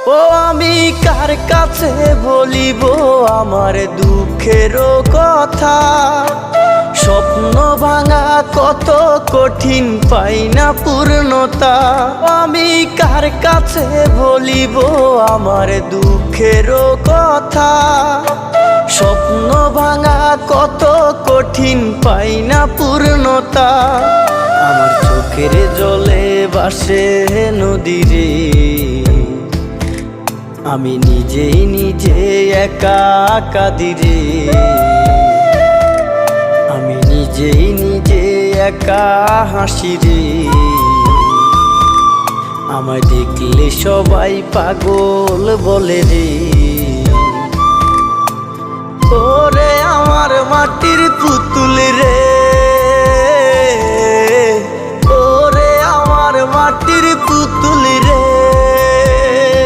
ও আমি কার কাছে বলিব আমার দুঃখের কথা? স্বপ্ন ভাঙা কত কঠিন, পাই না পূর্ণতা। আমি কার কাছে বলিব আমার দুঃখের কথা? স্বপ্ন ভাঙা কত কঠিন, পাই না পূর্ণতা। আমার চোখের জলে ভাসে নদীরে, আমি নিজেই নিজে একা কাঁদিরে। আমি নিজেই নিজে একা হাসিরে। আমায় দেখলে সবাই পাগল বলে রে। ওরে আমার মাটির পুতুল রে, ওরে আমার মাটির পুতুল